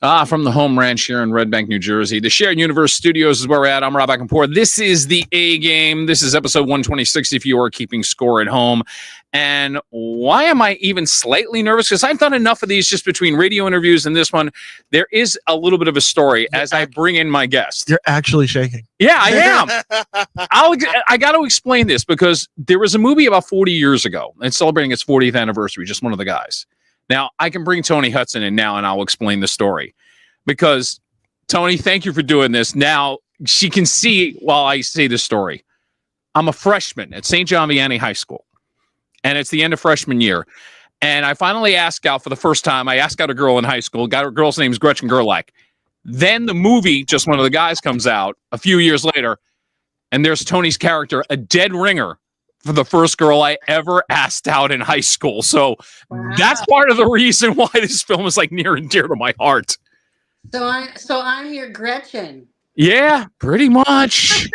From the home ranch here in Red Bank, New Jersey. The Shared Universe Studios is where we're at. I'm Rob Acampora. This is the A Game. This is episode 126 if you are keeping score at home. And why am I even slightly nervous? Because I've done enough of these just between radio interviews and this one. There is a little bit of a story as I bring in my guest. You're actually shaking. Yeah, I am. I got to explain this because there was a movie about 40 years ago. It's celebrating its 40th anniversary, just one of the guys. Now, I can bring Toni Hudson in now, and I'll explain the story. Because, Toni, thank you for doing this. Now, she can see while I say this story. I'm a freshman at St. John Vianney High School, and it's the end of freshman year. And I finally asked out for the first time. I asked out a girl in high school. Her girl's name is Gretchen Gerlach. Then the movie, Just One of the Guys, comes out a few years later, and there's Toni's character, a dead ringer, for the first girl I ever asked out in high school. So That's part of the reason why this film is like near and dear to my heart. So I'm your Gretchen. Yeah, pretty much.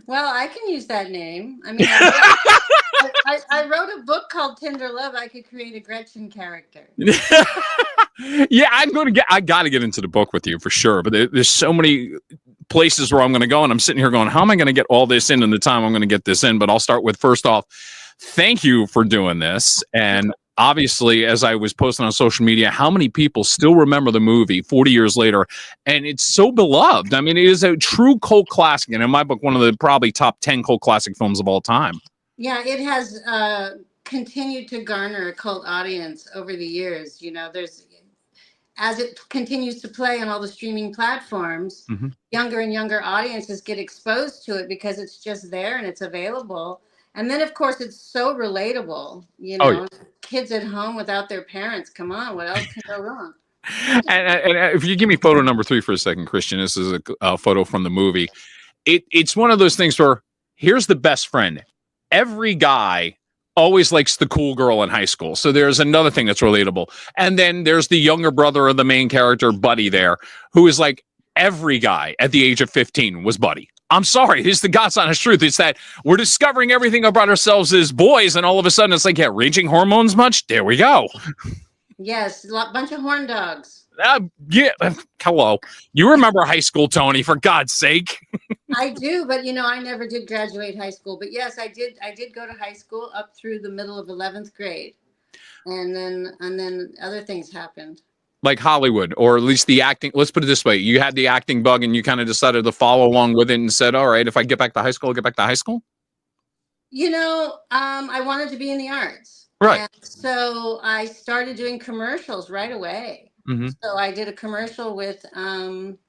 Well, I can use that name. I mean, I wrote a book called Tender Love. I could create a Gretchen character. Yeah, I got to get into the book with you for sure. But there's so many places where I'm going to go, and I'm sitting here going, how am I going to get all this in the time I'm going to get this in? But I'll start with, first off, thank you for doing this. And obviously, as I was posting on social media, how many people still remember the movie 40 years later? And it's so beloved. I mean, it is a true cult classic. And in my book, one of the probably top 10 cult classic films of all time. Yeah, it has continued to garner a cult audience over the years. You know, as it continues to play on all the streaming platforms, younger and younger audiences get exposed to it because it's just there and it's available. And then, of course, it's so relatable, you know, kids at home without their parents. Come on, what else can go wrong? And if you give me photo number 3 for a second, Christian, this is a photo from the movie. It's one of those things where here's the best friend. Every guy always likes the cool girl in high school. So there's another thing that's relatable. And then there's the younger brother of the main character, Buddy, there, who is like every guy at the age of 15 was Buddy. I'm sorry. It's the God's honest truth. It's that we're discovering everything about ourselves as boys, and all of a sudden it's like, yeah, raging hormones much? There we go. Yes, a bunch of horn dogs. Yeah. Hello. You remember high school, Toni, for God's sake. I do, but you know, I never did graduate high school. But yes, I did go to high school up through the middle of 11th grade. And then other things happened. Like Hollywood, or at least the acting. Let's put it this way. You had the acting bug and you kind of decided to follow along with it and said, all right, if I get back to high school, I'll get back to high school. You know, I wanted to be in the arts. Right. And so I started doing commercials right away. So I did a commercial with, Keith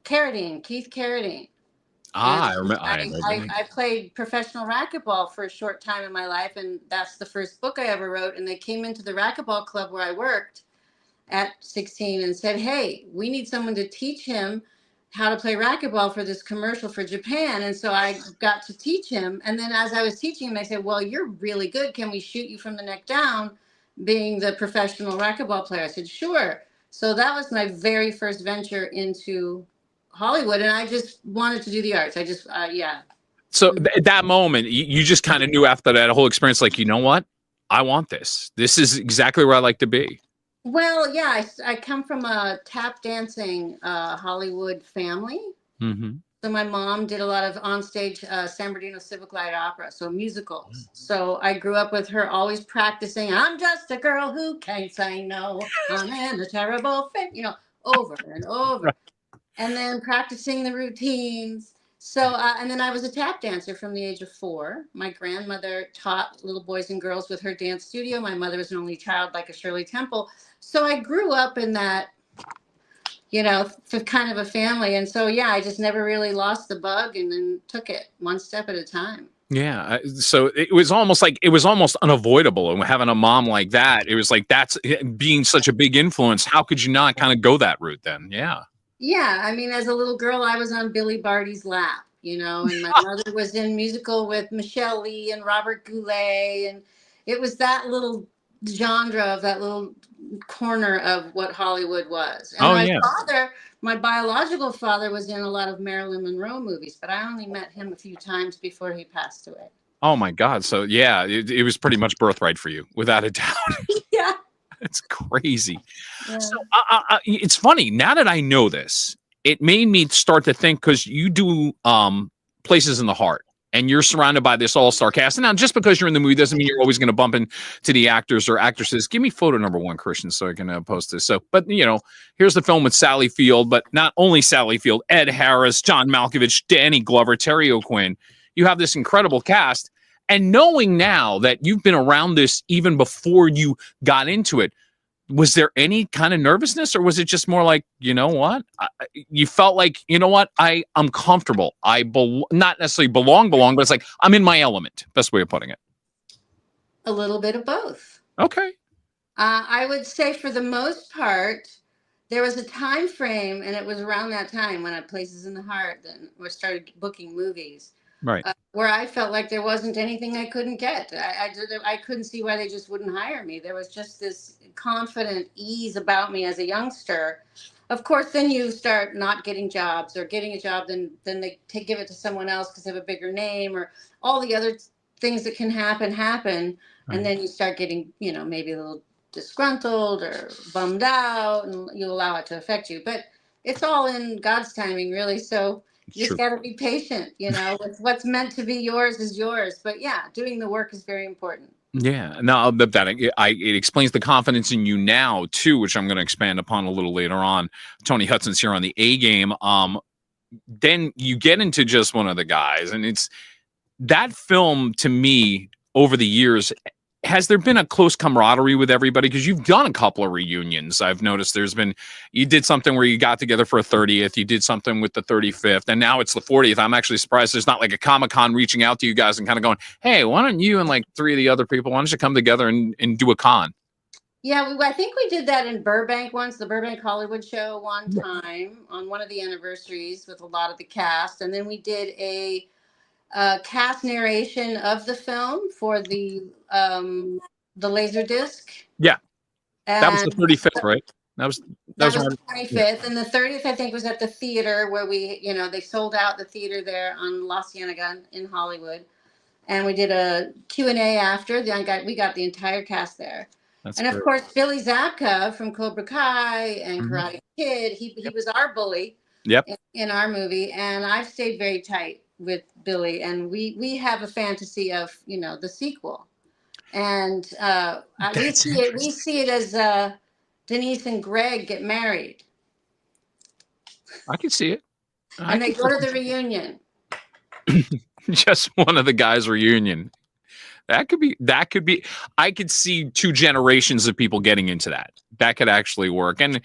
Carradine. I remember. I played professional racquetball for a short time in my life, and that's the first book I ever wrote. And they came into the racquetball club where I worked at 16 and said, hey, we need someone to teach him how to play racquetball for this commercial for Japan. And so I got to teach him. And then as I was teaching him, they said, well, you're really good. Can we shoot you from the neck down, being the professional racquetball player? I said, sure. So that was my very first venture into Hollywood, and I just wanted to do the arts. So at that moment, you just kind of knew after that whole experience, like, you know what? I want this. This is exactly where I like to be. Well, yeah, I come from a tap dancing Hollywood family. So my mom did a lot of onstage San Bernardino Civic Light Opera, so musicals. So I grew up with her always practicing, I'm just a girl who can't say no, I'm in a terrible fit, you know, over and over. And then practicing the routines. So, and then I was a tap dancer from the age of 4. My grandmother taught little boys and girls with her dance studio. My mother was an only child, like a Shirley Temple. So I grew up in that, you know, kind of a family. And so, yeah, I just never really lost the bug and then took it one step at a time. Yeah. So it was almost unavoidable. And having a mom like that, it was like, that's being such a big influence. How could you not kind of go that route then? Yeah. Yeah. I mean, as a little girl, I was on Billy Barty's lap, you know, and my mother was in musical with Michelle Lee and Robert Goulet. And it was that little genre of that little corner of what Hollywood was. And father, my biological father, was in a lot of Marilyn Monroe movies, but I only met him a few times before he passed away. Oh my God. So yeah, it was pretty much birthright for you, without a doubt. Yeah. It's crazy. Yeah. So it's funny now that I know this. It made me start to think because you do Places in the Heart, and you're surrounded by this all-star cast. And now, just because you're in the movie doesn't mean you're always going to bump into the actors or actresses. Give me photo number 1, Christian, so I can post this. So, but here's the film with Sally Field, but not only Sally Field, Ed Harris, John Malkovich, Danny Glover, Terry O'Quinn. You have this incredible cast. And knowing now that you've been around this even before you got into it, was there any kind of nervousness, or was it just more like, you know what? You felt like, you know what? I'm comfortable. Not necessarily belong, but it's like I'm in my element. Best way of putting it. A little bit of both. Okay. I would say for the most part, there was a time frame, and it was around that time when I Places in the Heart, then we started booking movies. Right. Where I felt like there wasn't anything I couldn't get. I couldn't see why they just wouldn't hire me. There was just this confident ease about me as a youngster. Of course, then you start not getting jobs, or getting a job, then they give it to someone else because they have a bigger name, or all the other things that can happen. Right. And then you start getting, maybe a little disgruntled or bummed out, and you allow it to affect you. But it's all in God's timing, really. So you just got to be patient, what's meant to be yours is yours. But yeah, doing the work is very important. Yeah, no, it explains the confidence in you now too, which I'm going to expand upon a little later on. Toni Hudson's here on the A Game. Then you get into Just One of the Guys, and it's that film to me over the years. Has there been a close camaraderie with everybody? Because you've done a couple of reunions. I've noticed you did something where you got together for a 30th. You did something with the 35th. And now it's the 40th. I'm actually surprised there's not like a Comic-Con reaching out to you guys and kind of going, hey, why don't you and like 3 of the other people, why don't you come together and do a con? Yeah, I think we did that in Burbank once, the Burbank Hollywood Show one time on one of the anniversaries with a lot of the cast. And then we did a cast narration of the film for the Laserdisc. Yeah, and that was the 35th, right? That was the 25th, and the 30th I think was at the theater where we, they sold out the theater there on La Cienega in Hollywood, and we did a Q&A after. We got the entire cast there. That's great. Of course, Billy Zabka from Cobra Kai and Karate Kid, he was our bully. Yep. In our movie, and I've stayed very tight with Billy, and we have a fantasy of the sequel, and we see it as Denise and Greg get married. I can see it. And they go to the reunion. Just One of the Guys reunion. That could be. I could see 2 generations of people getting into that. That could actually work. And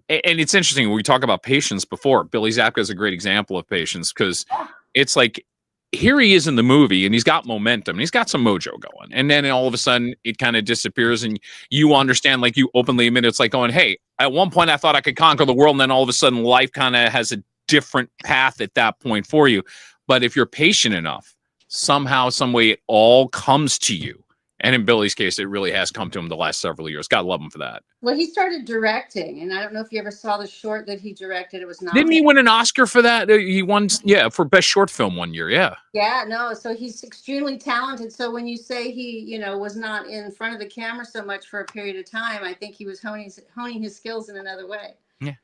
it's interesting. When we talk about patience before, Billy Zabka is a great example of patience, because it's like, here he is in the movie and he's got momentum and he's got some mojo going. And then all of a sudden it kind of disappears, and you understand, like you openly admit, it's like going, hey, at one point I thought I could conquer the world. And then all of a sudden life kind of has a different path at that point for you. But if you're patient enough, somehow, some way, it all comes to you. And in Billy's case, it really has come to him the last several years. God love him for that. Well, he started directing, and I don't know if you ever saw the short that he directed. It was not. Didn't he win an Oscar for that? He won, for best short film one year. Yeah. Yeah, no. So he's extremely talented. So when you say he, was not in front of the camera so much for a period of time, I think he was honing his skills in another way. Yeah.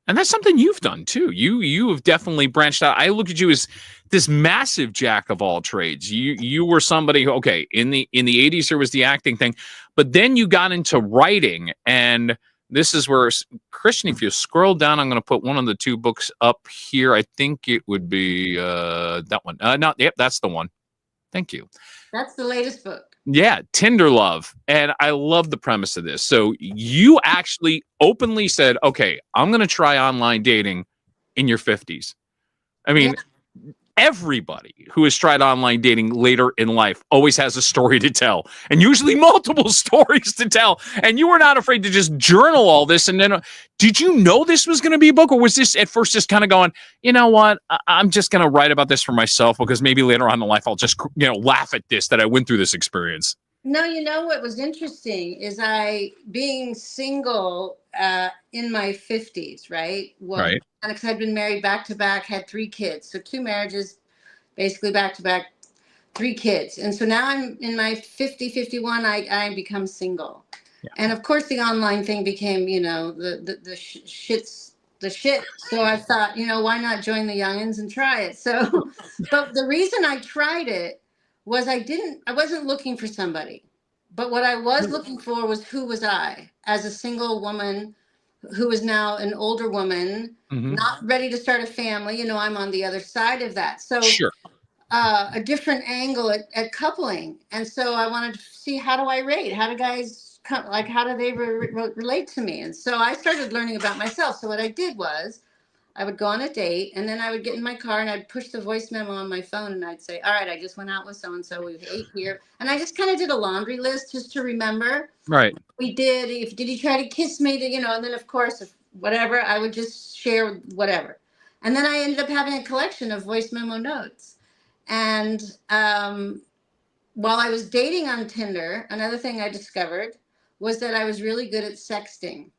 And that's something you've done too. You have definitely branched out. I look at you as this massive jack of all trades. You were somebody who, okay, in the 80s there was the acting thing, but then you got into writing, and this is where, Christian, if you scroll down, I'm going to put one of the 2 books up here. I think it would be that one. No, yep, that's the one. Thank you. That's the latest book. Yeah, Tinder Love. And I love the premise of this. So you actually openly said, okay, I'm going to try online dating in your 50s. I mean, everybody who has tried online dating later in life always has a story to tell, and usually multiple stories to tell. And you were not afraid to just journal all this. And then did you know this was going to be a book, or was this at first just kind of going, you know what, I'm just going to write about this for myself, because maybe later on in life I'll just, laugh at this, that I went through this experience? No, what was interesting is being single in my 50s, right? Well, right. Because I'd been married back to back, had 3 kids. So 2 marriages, basically back to back, 3 kids. And so now I'm in my 51, I become single. And of course, the online thing became, the shit. So I thought, why not join the youngins and try it? So, but the reason I tried it was I wasn't looking for somebody, but what I was looking for was who was I as a single woman who is now an older woman, not ready to start a family. I'm on the other side of that. So Sure. a different angle at coupling. And so I wanted to see, how do I rate? How do guys come? Like, how do they relate to me? And so I started learning about myself. So what I did was I would go on a date, and then I would get in my car and I'd push the voice memo on my phone and I'd say, all right, I just went out with so-and-so. We ate here. And I just kind of did a laundry list just to remember. Right. We did. Did he try to kiss me? And then of course, if whatever, I would just share whatever. And then I ended up having a collection of voice memo notes. And while I was dating on Tinder, another thing I discovered was that I was really good at sexting.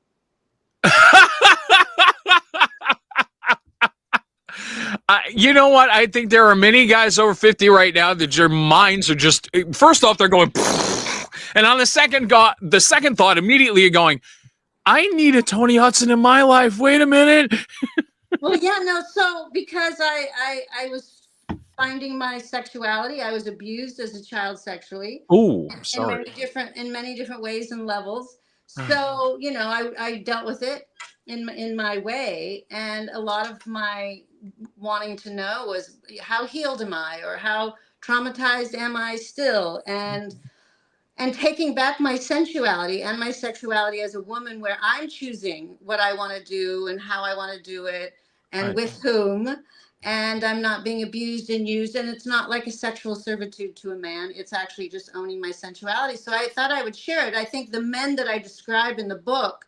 You know what? I think there are many guys over 50 right now that your minds are just, first off, they're going, and on the second thought, immediately you're going, I need a Toni Hudson in my life. Wait a minute. Well, yeah, no. So because I was finding my sexuality, I was abused as a child sexually. Oh, sorry. In many different ways and levels. So, I dealt with it in my way. And a lot of my wanting to know was, how healed am I, or how traumatized am I still? And taking back my sensuality and my sexuality as a woman, where I'm choosing what I want to do and how I want to do it and with whom. And I'm not being abused and used. And it's not like a sexual servitude to a man. It's actually just owning my sensuality. So I thought I would share it. I think the men that I describe in the book,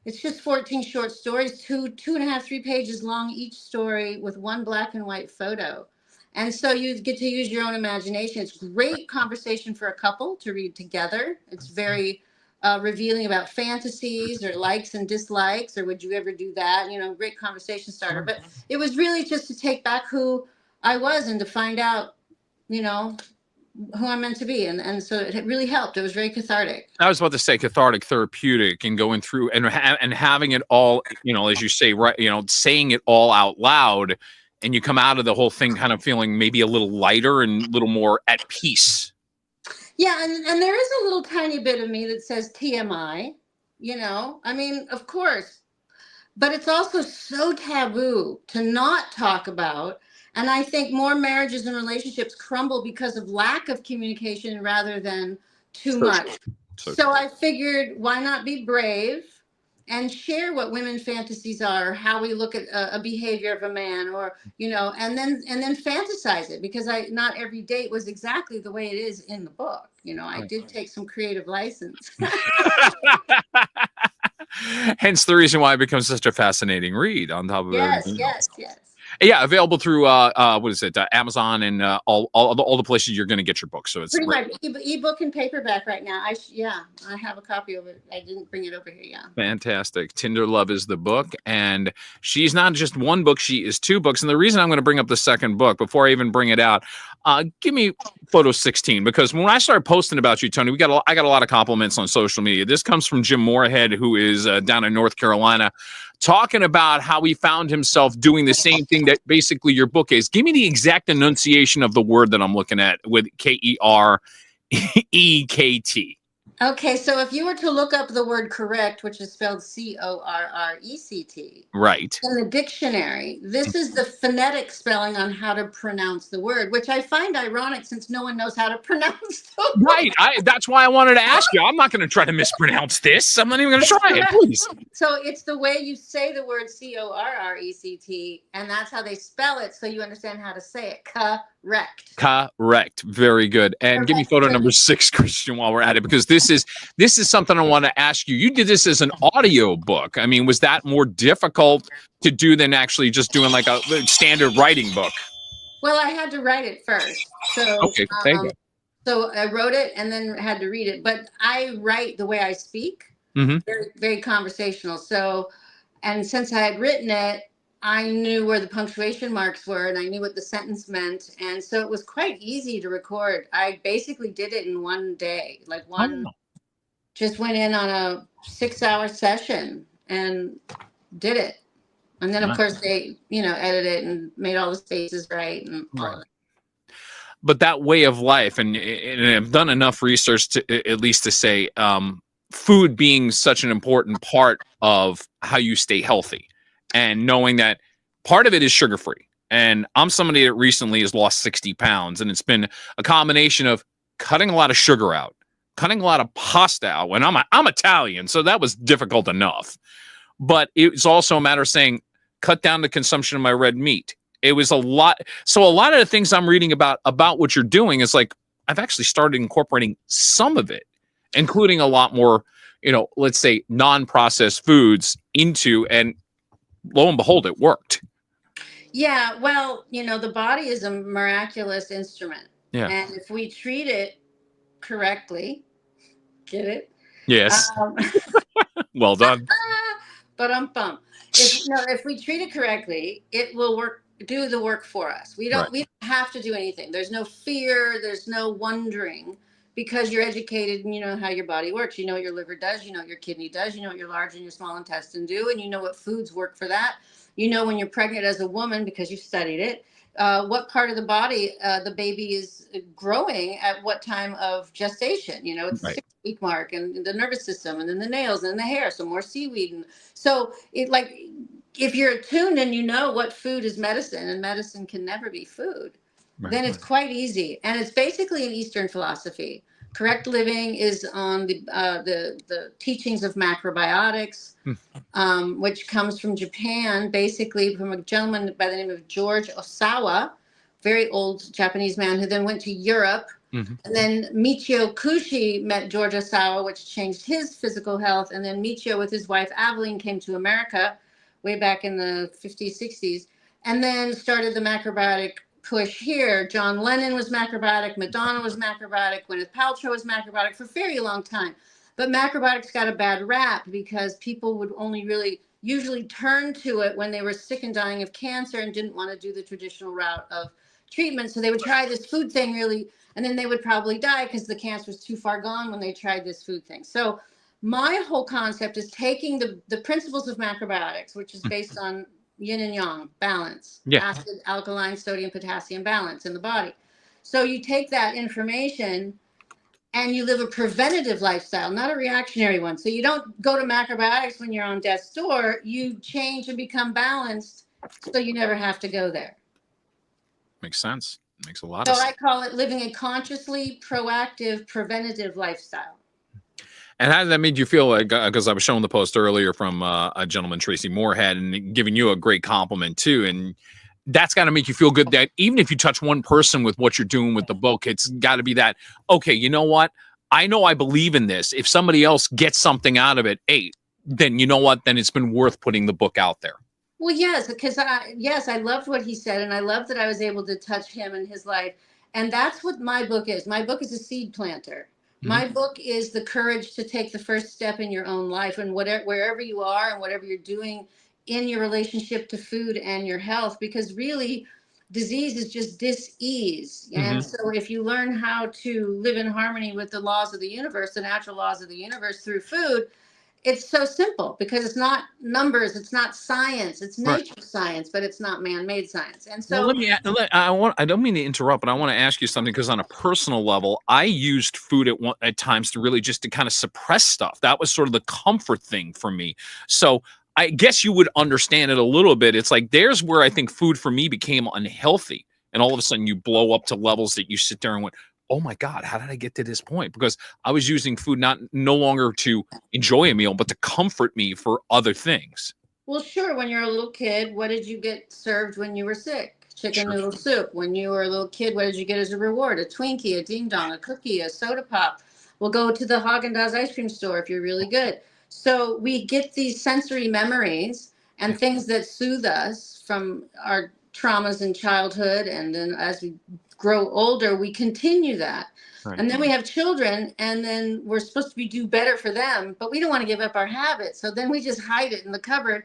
it's just 14 short stories, 2.5, 3 pages long each story, with one black and white photo. And so you get to use your own imagination. It's great conversation for a couple to read together. It's very revealing about fantasies or likes and dislikes, or would you ever do that? Great conversation starter. But it was really just to take back who I was and to find out, who I'm meant to be. And so it really helped. It was very cathartic. I was about to say cathartic, therapeutic, and going through and having it all, as you say, right, saying it all out loud, and you come out of the whole thing kind of feeling maybe a little lighter and a little more at peace. Yeah, and there is a little tiny bit of me that says TMI, of course, but it's also so taboo to not talk about. And I think more marriages and relationships crumble because of lack of communication rather than too much. So I figured, why not be brave and share what women fantasies are, how we look at a behavior of a man, or, and then fantasize it, because not every date was exactly the way it is in the book. I did take some creative license. Hence the reason why it becomes such a fascinating read on top of everything else. Yes. Yeah, available through what is it, Amazon and all the places you're going to get your book. So it's pretty much ebook and paperback right now. I have a copy of it. I didn't bring it over here. Yeah. Fantastic. Tinder Love is the book, and she's not just one book; she is 2 books. And the reason I'm going to bring up the second book before I even bring it out, give me photo 16, because when I started posting about you, Toni, I got a lot of compliments on social media. This comes from Jim Moorhead, who is down in North Carolina, talking about how he found himself doing the same thing that basically your book is. Give me the exact enunciation of the word that I'm looking at with KEREKT. Okay, so if you were to look up the word correct, which is spelled CORRECT, right, in the dictionary, this is the phonetic spelling on how to pronounce the word, which I find ironic since no one knows how to pronounce the word. Right, that's why I wanted to ask you. I'm not going to try to mispronounce this. I'm not even going to try it, please. So it's the way you say the word CORRECT, and that's how they spell it, so you understand how to say it. Correct. Very good. And give me photo number 6, Christian, while we're at it, because this is something I want to ask you. You did this as an audio book. I mean, was that more difficult to do than actually just doing like a standard writing book? Well, I had to write it first. So okay, thank you. So I wrote it and then had to read it. But I write the way I speak, very, very conversational. So, and since I had written it, I knew where the punctuation marks were and I knew what the sentence meant. And so it was quite easy to record. I basically did it in one day, like just went in on a 6-hour session and did it. And then, of course, they, edited it and made all the spaces right and all of it. But that way of life, and I've done enough research to at least to say food being such an important part of how you stay healthy, and knowing that part of it is sugar-free. And I'm somebody that recently has lost 60 pounds, and it's been a combination of cutting a lot of sugar out, cutting a lot of pasta out. When I'm Italian, so that was difficult enough. But it's also a matter of saying, cut down the consumption of my red meat. It was a lot. So a lot of the things I'm reading about what you're doing is like, I've actually started incorporating some of it, including a lot more, let's say non-processed foods into, and lo and behold, it worked. Yeah. Well, the body is a miraculous instrument. Yeah. And if we treat it correctly, get it? Yes. Well done. But if we treat it correctly, it will do the work for us. We don't have to do anything. There's no fear, there's no wondering, because you're educated and you know how your body works. You know what your liver does, you know what your kidney does, you know what your large and your small intestine do, and you know what foods work for that. You know when you're pregnant as a woman, because you studied it, what part of the body the baby is growing at what time of gestation. It's the 6-week mark, and the nervous system, and then the nails, and the hair, so more seaweed. And so if you're attuned and you know what food is medicine, and medicine can never be food, then it's quite easy. And it's basically an Eastern philosophy. Correct living is on the teachings of macrobiotics, which comes from Japan, basically from a gentleman by the name of George Osawa, very old Japanese man who then went to Europe. And then Michio Kushi met George Osawa, which changed his physical health. And then Michio with his wife Aveline came to America way back in the 50s, 60s, and then started the macrobiotic push here. John Lennon was macrobiotic, Madonna was macrobiotic, Gwyneth Paltrow was macrobiotic for a very long time. But macrobiotics got a bad rap because people would only really usually turn to it when they were sick and dying of cancer and didn't want to do the traditional route of treatment. So they would try this food thing and then they would probably die because the cancer was too far gone when they tried this food thing. So my whole concept is taking the principles of macrobiotics, which is based on yin and yang balance, acid, alkaline, sodium, potassium balance in the body. So you take that information and you live a preventative lifestyle, not a reactionary one. So you don't go to macrobiotics when you're on death's door. You change and become balanced so you never have to go there. Makes sense. Makes a lot of sense. So I call it living a consciously proactive preventative lifestyle. And how did that make you feel? Because I was showing the post earlier from a gentleman, Tracy Moorhead, and giving you a great compliment too. And that's got to make you feel good that even if you touch one person with what you're doing with the book, it's got to be that, okay, you know what? I know I believe in this. If somebody else gets something out of it, then you know what? Then it's been worth putting the book out there. Well, yes, because I loved what he said, and I loved that I was able to touch him in his life. And that's what my book is. My book is a seed planter. My book is the courage to take the first step in your own life, and wherever you are and whatever you're doing in your relationship to food and your health, because really disease is just dis-ease. And so if you learn how to live in harmony with the laws of the universe, the natural laws of the universe through food, it's so simple because it's not numbers, it's not science, it's nature science, but it's not man-made science. And so I don't mean to interrupt, but I want to ask you something, because on a personal level, I used food at times to really just to kind of suppress stuff. That was sort of the comfort thing for me. So I guess you would understand it a little bit. It's like there's where I think food for me became unhealthy, and all of a sudden you blow up to levels that you sit there and went, oh my God, how did I get to this point? Because I was using food no longer to enjoy a meal, but to comfort me for other things. Well, sure. When you're a little kid, what did you get served when you were sick? Chicken noodle soup. When you were a little kid, what did you get as a reward? A Twinkie, a Ding Dong, a cookie, a soda pop. We'll go to the Haagen-Dazs ice cream store if you're really good. So we get these sensory memories and things that soothe us from our traumas in childhood, and then as we grow older, we continue that. And then we have children, and then we're supposed to do better for them, but we don't want to give up our habit. So then we just hide it in the cupboard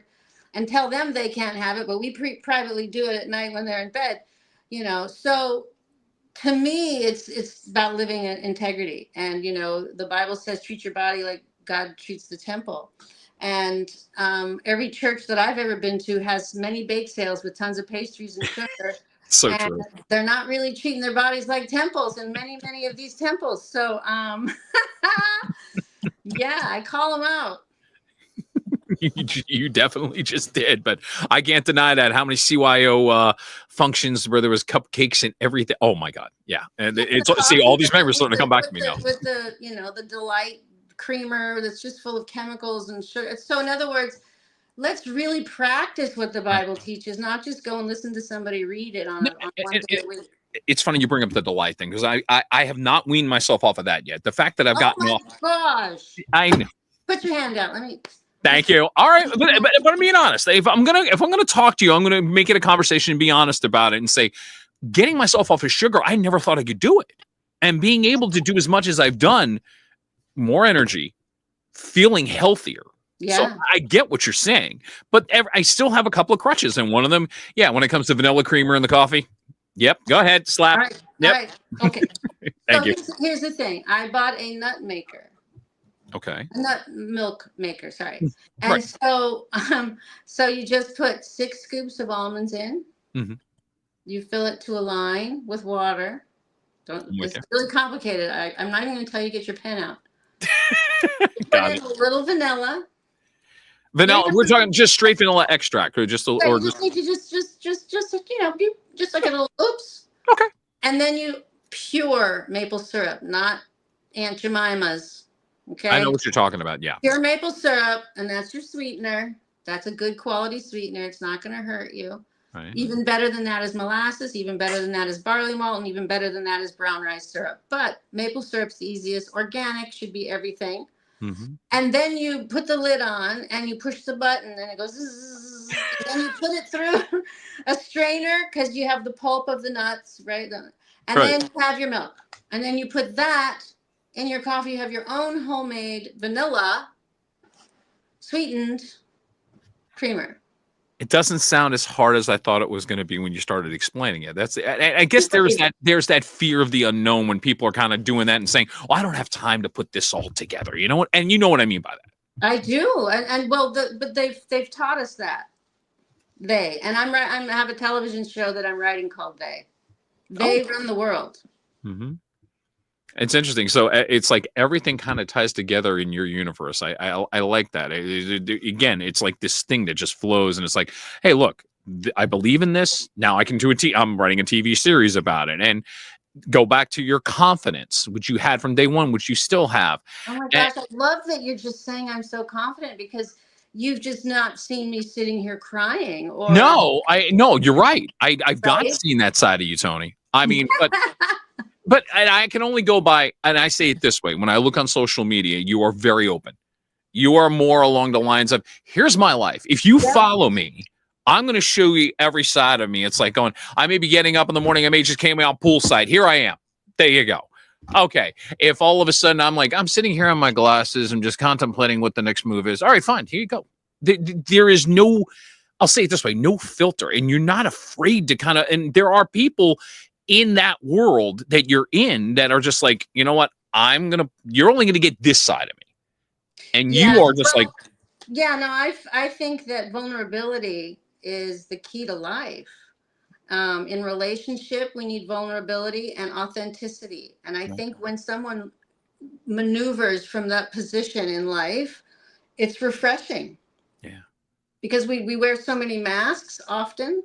and tell them they can't have it, but we privately do it at night when they're in bed, So to me, it's about living in integrity. And, the Bible says, treat your body like God treats the temple. And every church that I've ever been to has many bake sales with tons of pastries and sugar. So And true. they're not really treating their bodies like temples in many of these temples. So, yeah, I call them out. You definitely just did, but I can't deny that. How many CYO functions where there was cupcakes and everything? Oh my God, yeah. And it's see all these memories starting to come back to me now. With the the delight creamer that's just full of chemicals and sugar. So in other words, let's really practice what the Bible teaches, not just go and listen to somebody read it on one day a week. It's funny you bring up the delight thing because I have not weaned myself off of that yet. The fact that I've gotten off. Gosh. I know. Put your hand out. Let me. Thank you. All right, but I'm being honest. If I'm gonna talk to you, I'm gonna make it a conversation and be honest about it and say, getting myself off of sugar, I never thought I could do it, and being able to do as much as I've done, more energy, feeling healthier. Yeah. So I get what you're saying, but I still have a couple of crutches, and one of them, yeah, when it comes to vanilla creamer in the coffee, yep, go ahead, slap. All right. Yep. All right. Okay. Thank you. Here's the thing. I bought a nut maker. Okay. A nut milk maker, sorry. And so you just put 6 scoops of almonds in. Mm-hmm. You fill it to a line with water. It's really complicated. I'm not even going to tell you get your pen out. Put in a little vanilla. Vanilla. We're talking just straight vanilla extract, or just or just need to just just like a little oops. Okay. And then you pure maple syrup, not Aunt Jemima's. Okay. I know what you're talking about. Yeah. Pure maple syrup, and that's your sweetener. That's a good quality sweetener. It's not going to hurt you. Right. Even better than that is molasses. Even better than that is barley malt, and even better than that is brown rice syrup. But maple syrup's the easiest. Organic should be everything. Mm-hmm. And then you put the lid on, and you push the button, and it goes. Zzz, and then you put it through a strainer because you have the pulp of the nuts, right? And then you have your milk, and then you put that. In your coffee, you have your own homemade vanilla sweetened creamer. It doesn't sound as hard as I thought it was going to be when you started explaining it. I guess there's that fear of the unknown when people are kind of doing that and saying, "Well, I don't have time to put this all together." You know what? And you know what I mean by that. I do, and well, but they've taught us that. I have a television show that I'm writing called They run the world. Mm-hmm. It's interesting. So it's like everything kind of ties together in your universe. I like that. Again, it's like this thing that just flows, and it's like, hey, look, I believe in this. Now I can do I'm writing a TV series about it, and go back to your confidence, which you had from day one, which you still have. Oh my gosh, I love that you're just saying I'm so confident because you've just not seen me sitting here crying. Or no, you're right. I've not seen that side of you, Toni. I mean, but. But I can only go by, and I say it this way, when I look on social media, you are very open. You are more along the lines of, here's my life. If you follow me, I'm going to show you every side of me. It's like going, I may be getting up in the morning. I may just came out poolside. Here I am. There you go. Okay. If all of a sudden I'm sitting here on my glasses and just contemplating what the next move is. All right, fine. Here you go. There is no, I'll say it this way, no filter. And you're not afraid to and there are people in that world that you're in that are just like, you know what, you're only going to get this side of me. And you are just I think that vulnerability is the key to life. In relationship, we need vulnerability and authenticity. And I think when someone maneuvers from that position in life, it's refreshing. Yeah. Because we wear so many masks often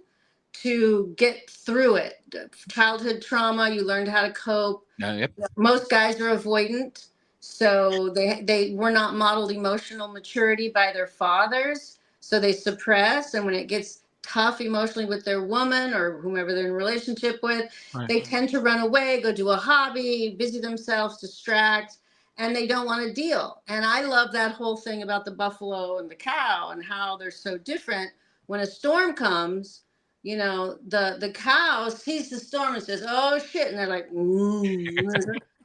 to get through it. Childhood trauma, you learned how to cope. Yep. Most guys are avoidant, so they were not modeled emotional maturity by their fathers, so they suppress, and when it gets tough emotionally with their woman or whomever they're in a relationship with, they tend to run away, go do a hobby, busy themselves, distract, and they don't want to deal. And I love that whole thing about the buffalo and the cow and how they're so different. When a storm comes, the cow sees the storm and says, "Oh shit!" and they're like,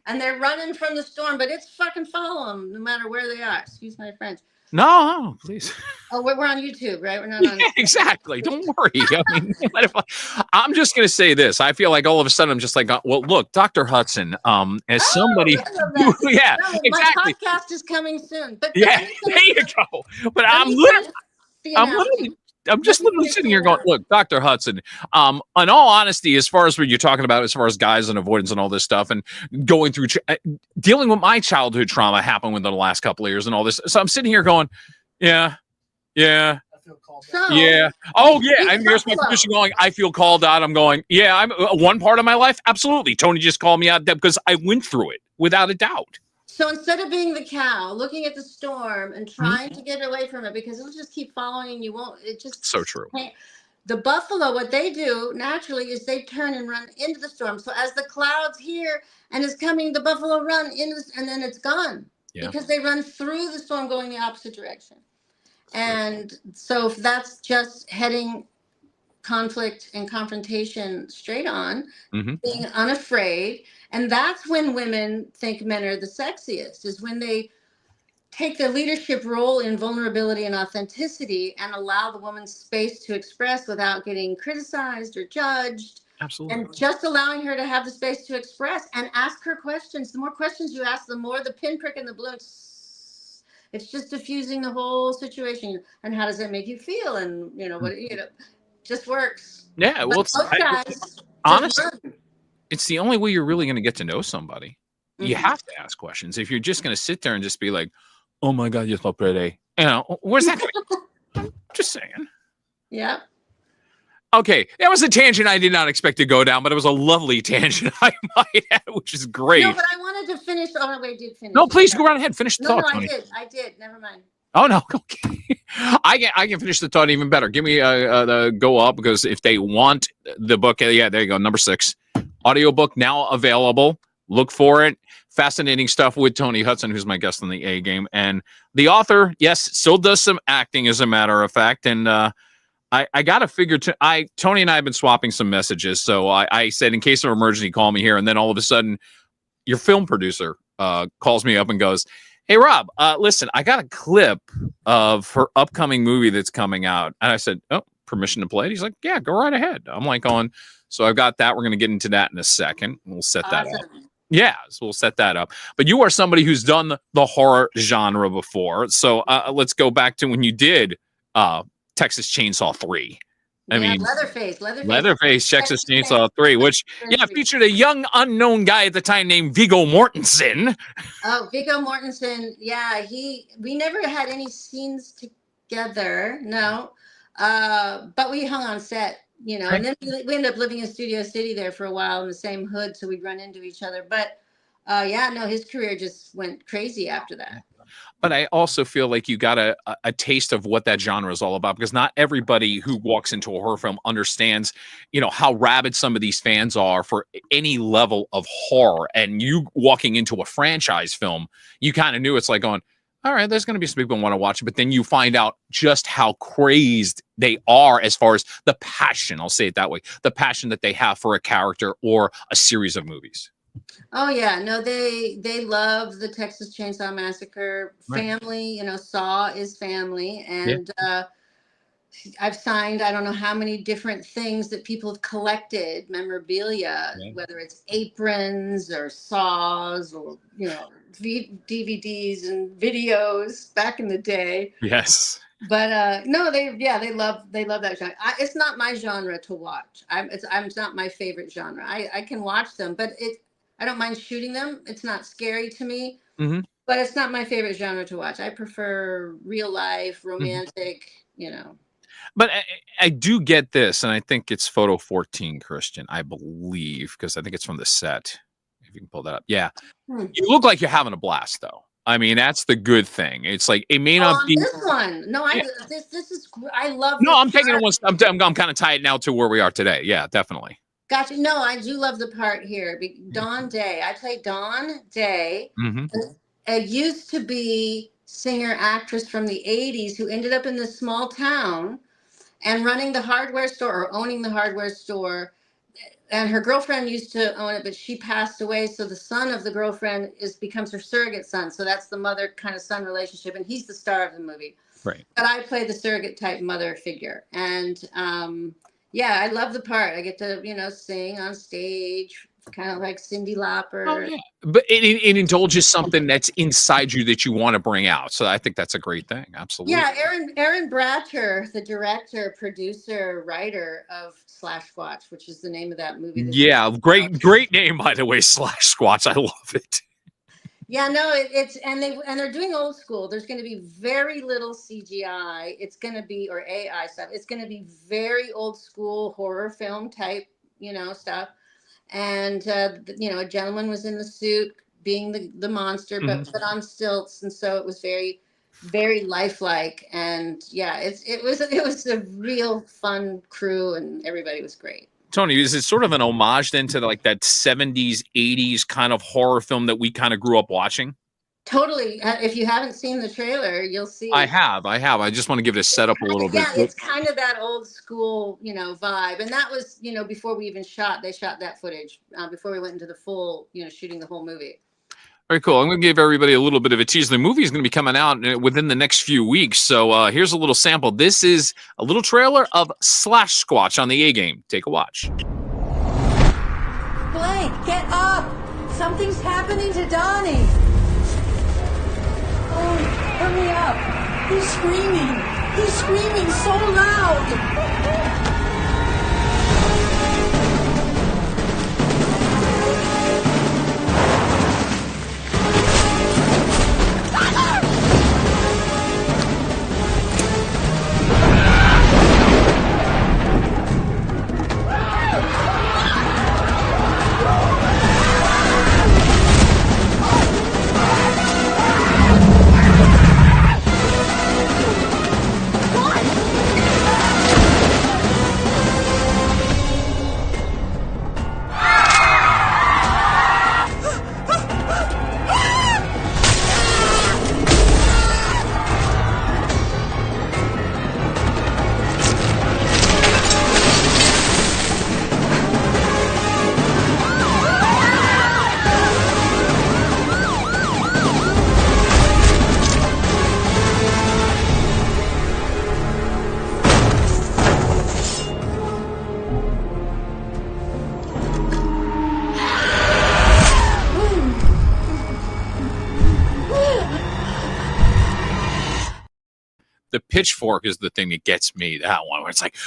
and they're running from the storm, but it's fucking follow them no matter where they are. Excuse my French. No, please. Oh, we're on YouTube, right? We're not Yeah, on. exactly. Don't worry. I mean, I'm just going to say this. I feel like all of a sudden I'm just like, well, look, Dr. Hudson, as somebody, I love that. yeah, No, exactly. my podcast is coming soon. But Yeah, let me there finish you go. But let I'm me literally, finish the I'm analogy. literally, I'm Let just me literally finish sitting the here going, analogy. look, Dr. Hudson, in all honesty, as far as what you're talking about, as far as guys and avoidance and all this stuff and going through, dealing with my childhood trauma happened within the last couple of years and all this. So I'm sitting here going, yeah. So, Yeah. Oh, yeah. East And here's my Buffalo. producer going, I feel called out. I'm going, yeah, I'm one part of my life. Absolutely. Tony just called me out because I went through it without a doubt. So instead of being the cow, looking at the storm and trying to get away from it because it'll just keep following you, won't it? Just So true. The buffalo, what they do naturally is they turn and run into the storm. So as the clouds here and is coming, the buffalo run into and then it's gone because they run through the storm going the opposite direction. And so if that's just heading conflict and confrontation straight on, being unafraid. And that's when women think men are the sexiest, is when they take the leadership role in vulnerability and authenticity and allow the woman space to express without getting criticized or judged. Absolutely. And just allowing her to have the space to express and ask her questions. The more questions you ask, the more the pinprick and the balloon. It's just diffusing the whole situation. And how does that make you feel? And what just works. Yeah, well, honestly, it's the only way you're really going to get to know somebody. You have to ask questions. If you're just going to sit there and just be like, "Oh my God, you're so pretty," where's that coming? Just saying. Yeah. Okay, that was a tangent I did not expect to go down, but it was a lovely tangent I might add, which is great. No, but I wanted to finish. Oh, wait, I did finish. No, please go right ahead. Finish the thought, Tony. I did. Never mind. Oh no, okay. I can finish the thought even better. Give me the go up because if they want the book, yeah, there you go, number 6, audiobook now available. Look for it. Fascinating stuff with Toni Hudson, who's my guest on the A Game, and the author. Yes, still does some acting, as a matter of fact, and I got to figure. Tony and I have been swapping some messages, so I said, in case of emergency, call me here, and then all of a sudden, your film producer calls me up and goes, "Hey, Rob, listen, I got a clip of her upcoming movie that's coming out." And I said, "Oh, permission to play it?" He's like, "Yeah, go right ahead." I'm like, so I've got that. We're going to get into that in a second. We'll set that up. Yeah, so we'll set that up. But you are somebody who's done the horror genre before. So let's go back to when you did Texas Chainsaw 3. I mean, Leatherface, Texas Chainsaw 3, which, featured a young unknown guy at the time named Viggo Mortensen. Oh, Viggo Mortensen. Yeah, we never had any scenes together. No. But we hung on set, and then we ended up living in Studio City there for a while in the same hood. So we'd run into each other. But his career just went crazy after that. But I also feel like you got a taste of what that genre is all about, because not everybody who walks into a horror film understands, how rabid some of these fans are for any level of horror. And you walking into a franchise film, you kind of knew it's like going, all right, there's going to be some people who want to watch it. But then you find out just how crazed they are as far as the passion, I'll say it that way, the passion that they have for a character or a series of movies. Oh yeah, no, they love the Texas Chainsaw Massacre family. Saw is family, and I've signed I don't know how many different things that people have collected, memorabilia, whether it's aprons or saws or DVDs and videos back in the day. Yes. But no, they love that genre. It's not my genre to watch. It's not my favorite genre. I can watch them, but I don't mind shooting them. It's not scary to me, but it's not my favorite genre to watch. I prefer real life, romantic, But I do get this, and I think it's photo 14, Christian, I believe, because I think it's from the set. If you can pull that up. Yeah. You look like you're having a blast, though. I mean, that's the good thing. It's like, it may not be this one. No, this is, I love. No, I'm taking it one. I'm kind of tied now to where we are today. Yeah, definitely. Gotcha. No, I do love the part here. Dawn Day. I play Dawn Day. A used to be singer actress from the 80s who ended up in this small town and running the hardware store or owning the hardware store and her girlfriend used to own it, but she passed away. So the son of the girlfriend becomes her surrogate son. So that's the mother kind of son relationship, and he's the star of the movie. Right. But I play the surrogate type mother figure, and yeah, I love the part. I get to sing on stage, kind of like Cyndi Lauper. Oh, yeah. But it indulges something that's inside you that you want to bring out. So I think that's a great thing. Absolutely. Yeah, Aaron Bratcher, the director, producer, writer of Slash Squatch, which is the name of that movie. Yeah, great name, by the way, Slash Squatch. I love it. Yeah, no, they're doing old school. There's going to be very little CGI. It's going to be, or AI stuff. It's going to be very old school horror film type, stuff. And a gentleman was in the suit being the monster, but on stilts, and so it was very, very lifelike. And yeah, it was a real fun crew, and everybody was great. Toni, is it sort of an homage then to like that 70s, 80s kind of horror film that we kind of grew up watching? Totally. If you haven't seen the trailer, you'll see. I have. I just want to give it a setup a little bit. Yeah, it's kind of that old school, vibe. And that was, before we even they shot that footage before we went into the full, shooting the whole movie. Very cool. I'm going to give everybody a little bit of a tease. The movie is going to be coming out within the next few weeks. So here's a little sample. This is a little trailer of Slash Squatch on the A Game. Take a watch. Blank, get up! Something's happening to Donnie. Oh, hurry up. He's screaming. He's screaming so loud. The pitchfork is the thing that gets me, that one where it's like,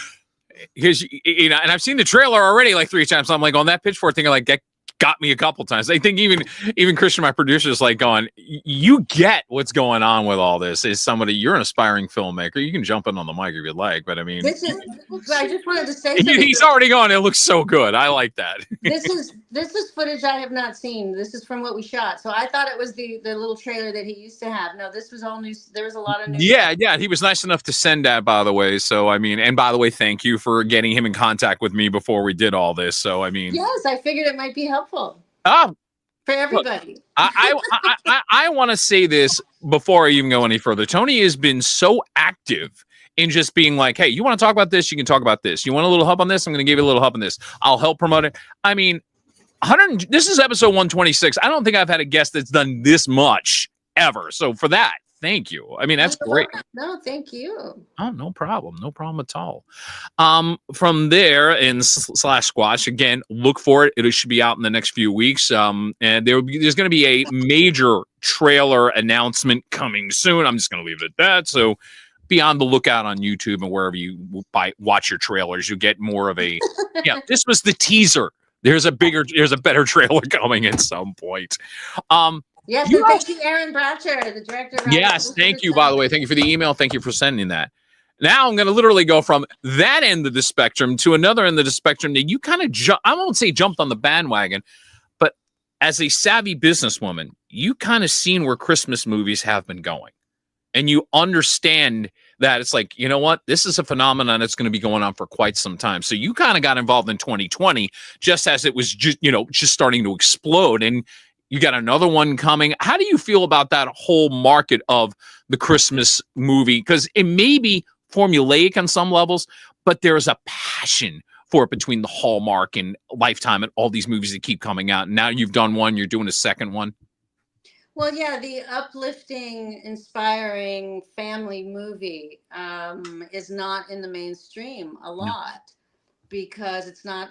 here's, and I've seen the trailer already like 3 times. So I'm like, on that pitchfork thing, like that got me a couple times. I think even Christian, my producer, is like going, you get what's going on with all this. Is somebody, you're an aspiring filmmaker. You can jump in on the mic if you'd like, but I mean, I just wanted to say something. He's already gone. It looks so good. I like that. This is footage I have not seen. This is from what we shot. So I thought it was the little trailer that he used to have. No, this was all new. There was a lot of new. Yeah. He was nice enough to send that, by the way. So, I mean, and by the way, thank you for getting him in contact with me before we did all this. So, I mean. Yes, I figured it might be helpful. Oh, for everybody. Look, I want to say this before I even go any further. Toni has been so active in just being like, hey, you want to talk about this? You can talk about this. You want a little help on this? I'm going to give you a little help on this. I'll help promote it. I mean, this is episode 126. I don't think I've had a guest that's done this much ever. So for that, thank you. I mean, that's great. No, thank you. Oh, no problem. No problem at all. From there in Slash Squatch, again, look for it. It should be out in the next few weeks. And there's going to be a major trailer announcement coming soon. I'm just going to leave it at that. So be on the lookout on YouTube and wherever you watch your trailers. You get more of a, yeah, this was the teaser. There's a better trailer coming at some point. Yes, and thank you, Aaron Bratcher, the director. Yes, thank you, by the way. Thank you for the email. Thank you for sending that. Now I'm going to literally go from that end of the spectrum to another end of the spectrum that you kind of, I won't say jumped on the bandwagon, but as a savvy businesswoman, you kind of seen where Christmas movies have been going. And you understand that it's like, you know what? This is a phenomenon that's going to be going on for quite some time. So you kind of got involved in 2020 just as it was just starting to explode. And you got another one coming. How do you feel about that whole market of the Christmas movie? Because it may be formulaic on some levels, but there's a passion for it between the Hallmark and Lifetime and all these movies that keep coming out. And now you've done one, you're doing a second one. Well, yeah, the uplifting, inspiring family movie is not in the mainstream a lot because it's not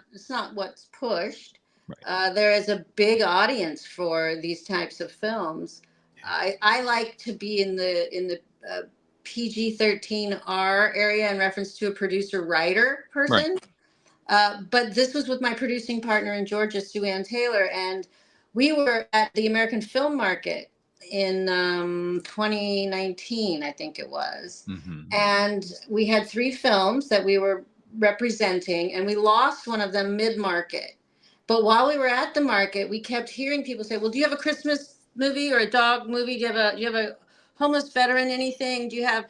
what's pushed. Right. There is a big audience for these types of films. I like to be in the PG-13R area in reference to a producer writer person. But this was with my producing partner in Georgia, Sue Ann Taylor, and we were at the American Film Market in 2019, I think it was. Mm-hmm. And we had 3 films that we were representing, and we lost one of them mid-market. But while we were at the market, we kept hearing people say, well, do you have a Christmas movie or a dog movie? Do you have a homeless veteran, anything? Do you have...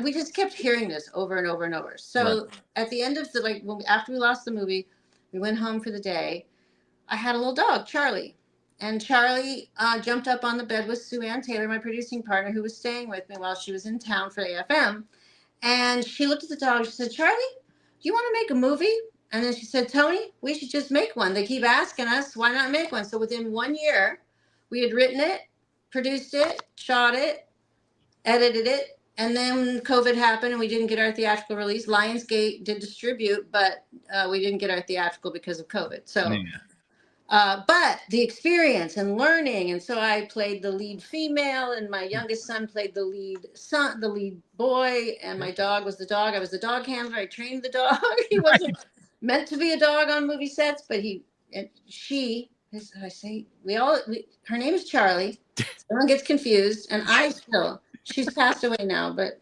we just kept hearing this over and over and over. So at the end of the, after we lost the movie, we went home for the day. I had a little dog, Charlie. And Charlie jumped up on the bed with Sue Ann Taylor, my producing partner, who was staying with me while she was in town for AFM. And she looked at the dog. She said, Charlie, do you want to make a movie? And then she said, Toni, we should just make one. They keep asking us, why not make one? So within 1 year, we had written it, produced it, shot it, edited it. And then COVID happened and we didn't get our theatrical release. Lionsgate did distribute, but we didn't get our theatrical because of COVID. So, but the experience and learning. And so I played the lead female and my youngest son played the lead boy. And my dog was the dog. I was the dog handler. I trained the dog. He wasn't meant to be a dog on movie sets, but her name is Charlie. Everyone gets confused. And she's passed away now, but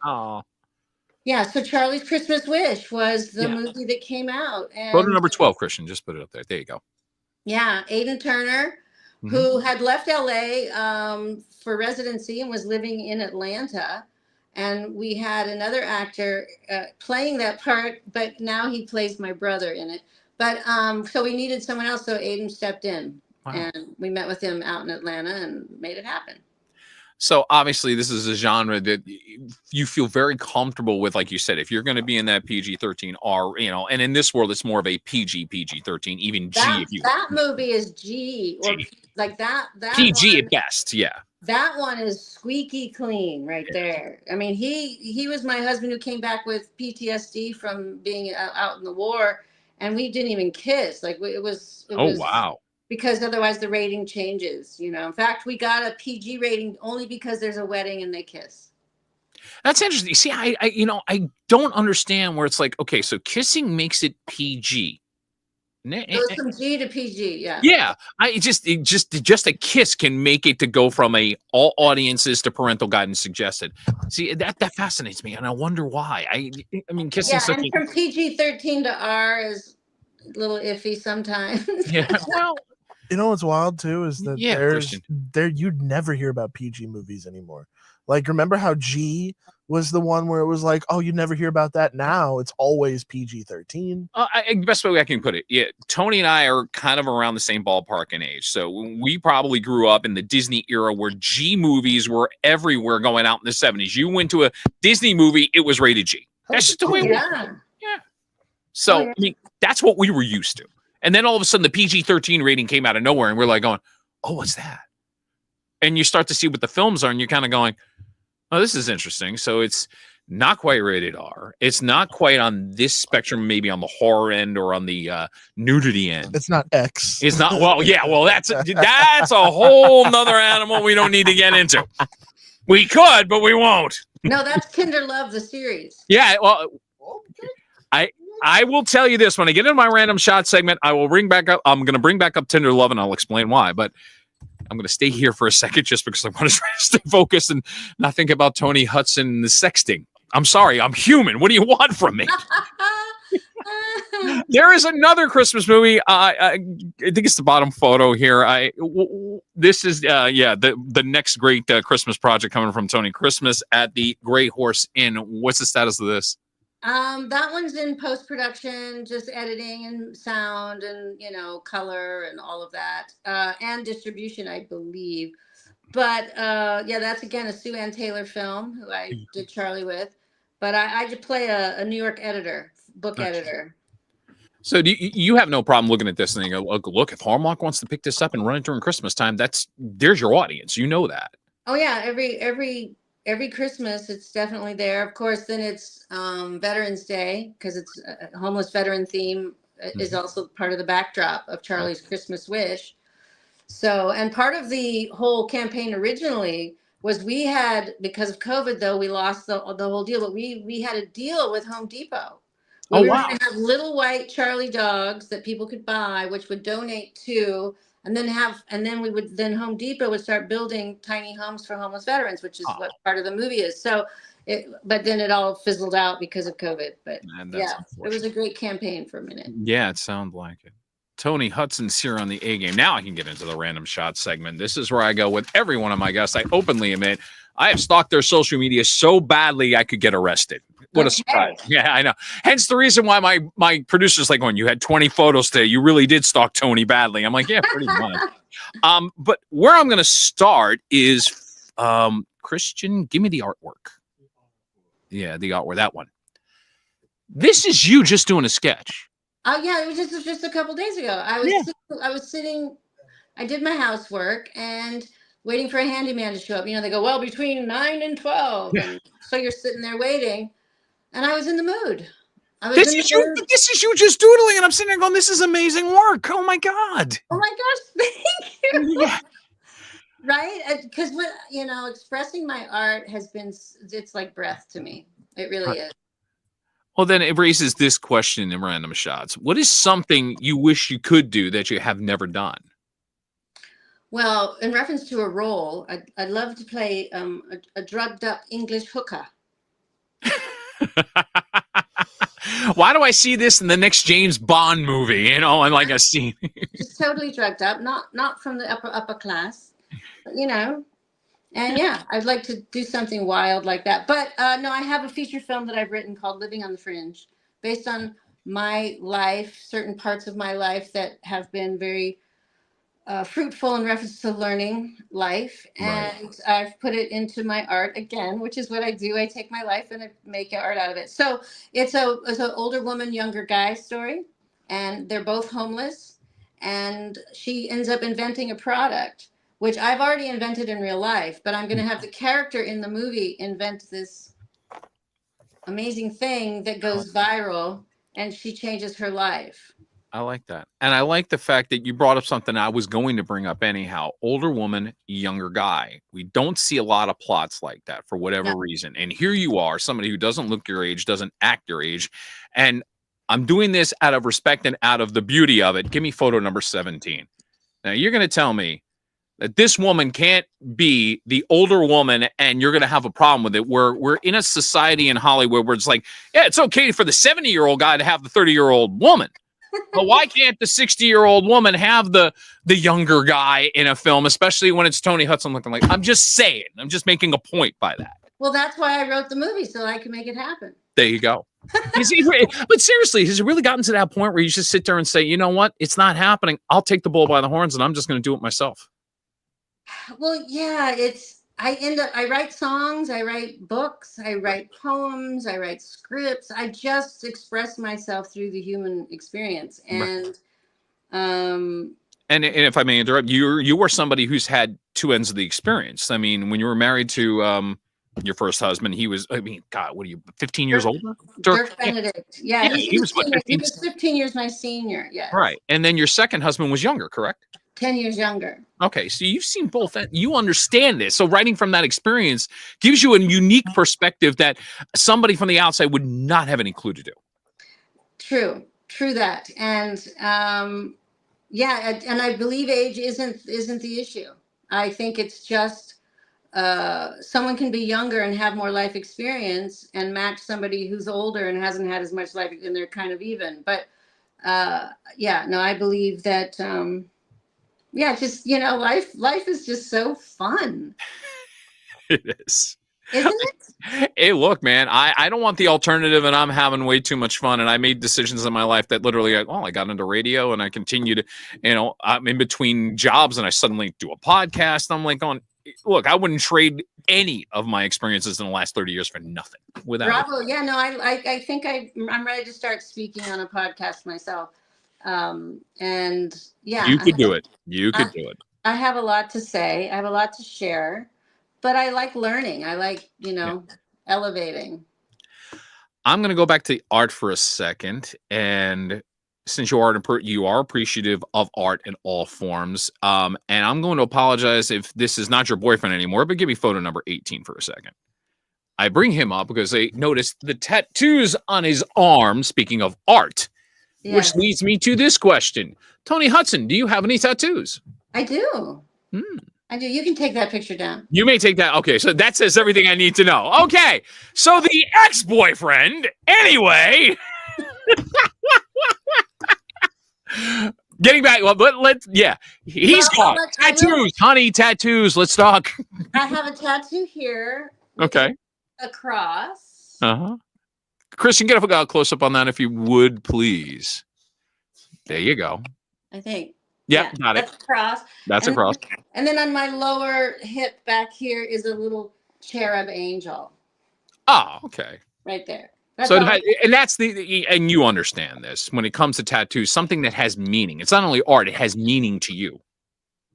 yeah. So Charlie's Christmas Wish was the movie that came out. And photo number 12, Christian, just put it up there. There you go. Yeah, Aidan Turner, who had left LA for residency and was living in Atlanta, and we had another actor playing that part, but now he plays my brother in it. But so we needed someone else, so Aidan stepped in, and we met with him out in Atlanta and made it happen. So obviously this is a genre that you feel very comfortable with, like you said, if you're going to be in that PG-13R, and in this world, it's more of a PG-13, even G. That movie is G, or G. Like that PG one, at best, yeah. That one is squeaky clean right there. I mean, he was my husband who came back with PTSD from being out in the war, and we didn't even kiss. Like it was. Wow. Because otherwise the rating changes, In fact, we got a PG rating only because there's a wedding and they kiss. That's interesting. See, I don't understand where it's like, okay, so kissing makes it PG. It was from G to PG, yeah. Yeah, just a kiss can make it to go from all audiences to parental guidance suggested. See, that fascinates me, and I wonder why. I mean, kissing. Yeah, and from PG-13 to R is a little iffy sometimes. Yeah, well. You know what's wild too is that you'd never hear about PG movies anymore. Like, remember how G was the one where it was like, oh, you never hear about that. Now it's always PG-13. Best way I can put it, yeah. Toni and I are kind of around the same ballpark in age, so we probably grew up in the Disney era where G movies were everywhere going out in the 70s. You went to a Disney movie, it was rated G. That's just the way it was. Yeah. So I mean, that's what we were used to. And then all of a sudden the PG-13 rating came out of nowhere and we're like going, oh, what's that? And you start to see what the films are and you're kind of going, oh, this is interesting. So it's not quite rated R. It's not quite on this spectrum, maybe on the horror end or on the nudity end. It's not X. It's not, that's a whole nother animal we don't need to get into. We could, but we won't. No, that's Tender Love, the series. Yeah, well, I will tell you this, when I get into my random shot segment, I'm going to bring back up Tender Love and I'll explain why, but I'm going to stay here for a second just because I want to stay focused and not think about Toni Hudson and the sexting. I'm sorry, I'm human. What do you want from me? There is another Christmas movie. I think it's the bottom photo here. This is the next great Christmas project coming from Toni. Christmas at the Grey Horse Inn. What's the status of this? That one's in post-production, just editing and sound and, color and all of that, and distribution, I believe. But, that's, again, a Sue Ann Taylor film, who I did Charlie with. But I just play a New York book editor. So you have no problem looking at this and go, look, if Hallmark wants to pick this up and run it during Christmas time, there's your audience. You know that. Oh yeah, every Christmas it's definitely there. Of course, then it's Veterans Day because it's a homeless veteran theme is also part of the backdrop of Charlie's Christmas Wish. So, and part of the whole campaign originally was we had, because of COVID though, we lost the whole deal, but we had a deal with Home Depot. We were going to have little white Charlie dogs that people could buy, which would donate to, and then we would, then Home Depot would start building tiny homes for homeless veterans, which is what part of the movie is. So but then it all fizzled out because of COVID. But yeah, it was a great campaign for a minute. Yeah, it sounds like it. Toni Hudson's here on the A Game. Now I can get into the random shot segment. This is where I go with every one of my guests. I openly admit I have stalked their social media so badly I could get arrested. What a surprise. Yeah, I know. Hence the reason why my producer's like, when you had 20 photos today, you really did stalk Toni badly. I'm like, yeah, pretty much. But where I'm going to start is Christian, give me the artwork. Yeah, the artwork, that one. This is you just doing a sketch. Oh yeah, it was just a couple days ago. I was sitting, I did my housework and waiting for a handyman to show up. You know, they go, well, between 9 and 12. And so you're sitting there waiting. And I was in the mood. This is you just doodling, and I'm sitting there going, this is amazing work. Oh my God. Oh my gosh, thank you. Yeah. Right? Because expressing my art it's like breath to me. It really is. Well, then it raises this question in random shots. What is something you wish you could do that you have never done? Well, in reference to a role, I'd love to play a drugged up English hooker. Why do I see this in the next James Bond movie, and like a scene? Just totally drugged up, not from the upper class, and yeah, I'd like to do something wild like that. But no, I have a feature film that I've written called Living on the Fringe, based on my life, certain parts of my life that have been very fruitful in reference to learning life. And I've put it into my art again, which is what I do. I take my life and I make art out of it. So it's an older woman, younger guy story, and they're both homeless. And she ends up inventing a product, which I've already invented in real life, but I'm going to have the character in the movie invent this amazing thing that goes viral, and she changes her life. I like that. And I like the fact that you brought up something I was going to bring up anyhow. Older woman, younger guy. We don't see a lot of plots like that for whatever reason. And here you are, somebody who doesn't look your age, doesn't act your age. And I'm doing this out of respect and out of the beauty of it. Give me photo number 17. Now, you're going to tell me that this woman can't be the older woman and you're going to have a problem with it. We're in a society in Hollywood where it's like, yeah, it's okay for the 70-year-old guy to have the 30-year-old woman. But why can't the 60-year-old woman have the younger guy in a film, especially when it's Toni Hudson looking like? I'm just saying. I'm just making a point by that. Well, that's why I wrote the movie, so I can make it happen. There you go. But seriously, has it really gotten to that point where you just sit there and say, you know what? It's not happening. I'll take the bull by the horns and I'm just going to do it myself. Well, yeah, I write songs, I write books, I write poems, I write scripts. I just express myself through the human experience. And and if I may interrupt, you were somebody who's had two ends of the experience. I mean, when you were married to your first husband, he was, God, what are you, 15 years older? Dirk Benedict. Yeah, he was 15 years my senior. Yeah. Right. And then your second husband was younger, correct? 10 years younger. Okay, so you've seen both. You understand this. So writing from that experience gives you a unique perspective that somebody from the outside would not have any clue to do. True that. And and I believe age isn't the issue. I think it's just someone can be younger and have more life experience and match somebody who's older and hasn't had as much life, and they're kind of even. But I believe that just life is just so fun. It is, isn't it? Hey, look, man, I don't want the alternative, and I'm having way too much fun. And I made decisions in my life that literally, I got into radio, and I continue to, I'm in between jobs, and I suddenly do a podcast. I'm like, look, I wouldn't trade any of my experiences in the last 30 years for nothing. Without Bravo. Yeah, no, I think I'm ready to start speaking on a podcast myself. And yeah, You could do it. You could do it. I have a lot to say. I have a lot to share, but I like learning. I like, elevating. I'm going to go back to art for a second. And since you are appreciative of art in all forms, and I'm going to apologize if this is not your boyfriend anymore, but give me photo number 18 for a second. I bring him up because I noticed the tattoos on his arm, speaking of art, which leads me to this question. Toni Hudson, do you have any tattoos? I do. I do. You can take that picture down. You may take that. Okay, so that says everything I need to know. Okay, so the ex-boyfriend, anyway. Getting back, he's got tattoos, honey, tattoos. Let's talk. I have a tattoo here. Okay. Across. Christian, get a close up on that if you would, please. There you go. I think. Yeah, got it. That's a cross. That's a cross. And then on my lower hip back here is a little cherub angel. Oh, okay. Right there. And you understand this when it comes to tattoos, something that has meaning. It's not only art; it has meaning to you.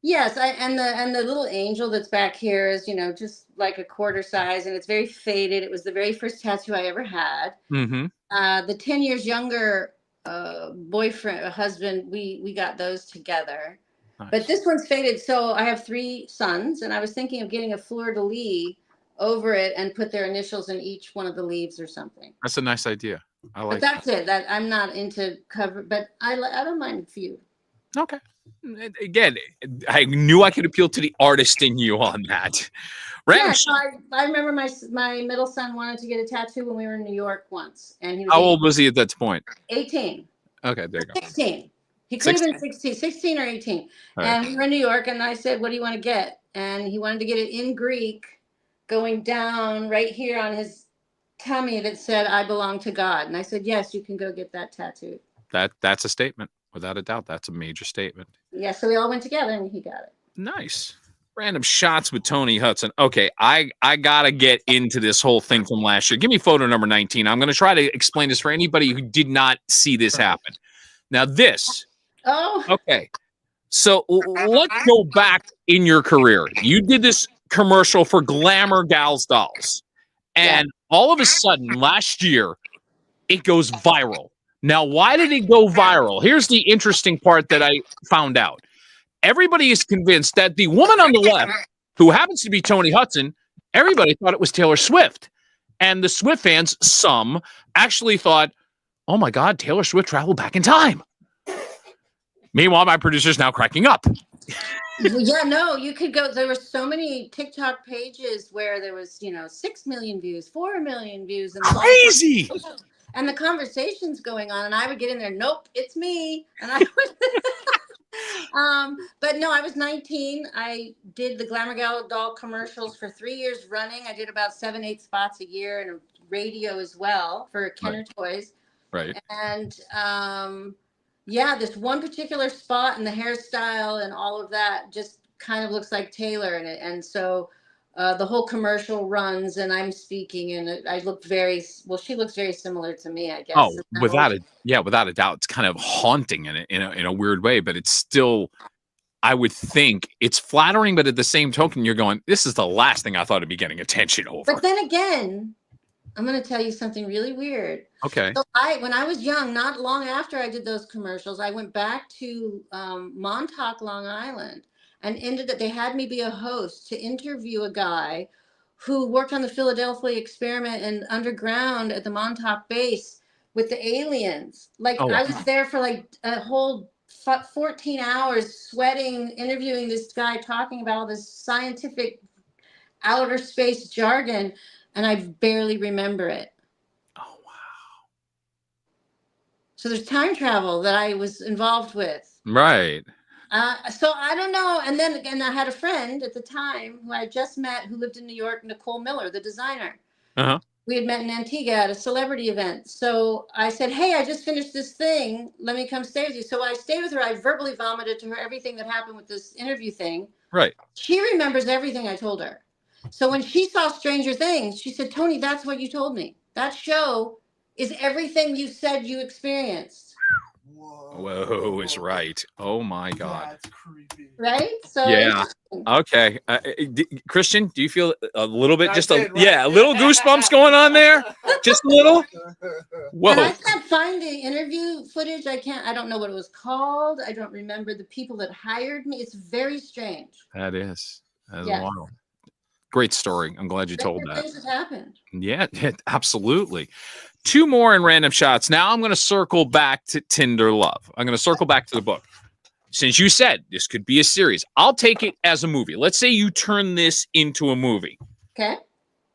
Yes, and the little angel that's back here is, just like a quarter size, and it's very faded. It was the very first tattoo I ever had. The 10 years younger husband, we got those together. Nice. But this one's faded. So I have 3 sons, and I was thinking of getting a fleur-de-lis over it and put their initials in each one of the leaves or something. That's a nice idea. I like. But that's it. That I'm not into cover, but I don't mind a few. Okay. Again, I knew I could appeal to the artist in you on that. Yeah, so I remember my middle son wanted to get a tattoo when we were in New York once, and he was. How old was he at that point? 18. Okay, there you go. 16. He could have been 16 or 18. Right. And we were in New York, and I said, "What do you want to get?" And he wanted to get it in Greek, going down right here on his tummy that said, "I belong to God." And I said, "Yes, you can go get that tattoo." That's a statement. Without a doubt, that's a major statement. Yeah, so we all went together and he got it. Nice. Random shots with Toni Hudson. Okay, I gotta get into this whole thing from last year. Give me photo number 19. I'm gonna try to explain this for anybody who did not see this happen. Now this. Oh. Okay. So let's go back in your career. You did this commercial for Glamour Gals Dolls. And all of a sudden last year, it goes viral. Now, why did it go viral? Here's the interesting part that I found out. Everybody is convinced that the woman on the left, who happens to be Toni Hudson, everybody thought it was Taylor Swift. And the Swift fans, some, actually thought, oh my God, Taylor Swift traveled back in time. Meanwhile, my producer's now cracking up. Yeah, no, you could go. There were so many TikTok pages where there was, 6 million views, 4 million views. And crazy. And the conversations going on, and I would get in there. Nope, it's me. And I would. But no, I was 19. I did the Glamour Gal Doll commercials for 3 years running. I did about 7-8 spots a year, and radio as well for Kenner Toys. Right. And this one particular spot and the hairstyle and all of that just kind of looks like Taylor in it, and so. The whole commercial runs and I'm speaking and I look she looks very similar to me, I guess. Oh, without a doubt. It's kind of haunting in a weird way, but it's still, I would think it's flattering, but at the same token, you're going, this is the last thing I thought I'd be getting attention over. But then again, I'm going to tell you something really weird. Okay. So when I was young, not long after I did those commercials, I went back to Montauk, Long Island. And they had me be a host to interview a guy who worked on the Philadelphia experiment and underground at the Montauk base with the aliens. I was there for like a whole 14 hours sweating, interviewing this guy, talking about all this scientific outer space jargon, and I barely remember it. Oh, wow. So there's time travel that I was involved with. Right. So I don't know. And then again, I had a friend at the time who I just met who lived in New York, Nicole Miller, the designer. Uh-huh. We had met in Antigua at a celebrity event. So I said, hey, I just finished this thing. Let me come stay with you. So I stayed with her. I verbally vomited to her everything that happened with this interview thing. Right. She remembers everything I told her. So when she saw Stranger Things, she said, Toni, that's what you told me. That show is everything you said you experienced. Whoa is right. Oh my God. That's creepy. Right? So Yeah. Okay. Christian, do you feel a little bit, I just did, a, right? yeah, a little goosebumps going on there? Just a little? Whoa. And I can't find the interview footage. I don't know what it was called. I don't remember the people that hired me. It's very strange. That is Yeah. wild. Great story. I'm glad you told Stranger that. things have happened. Yeah, absolutely. 2 more in random shots. Now I'm going to circle back to Tinder Love. I'm going to circle back to the book. Since you said this could be a series, I'll take it as a movie. Let's say you turn this into a movie. Okay.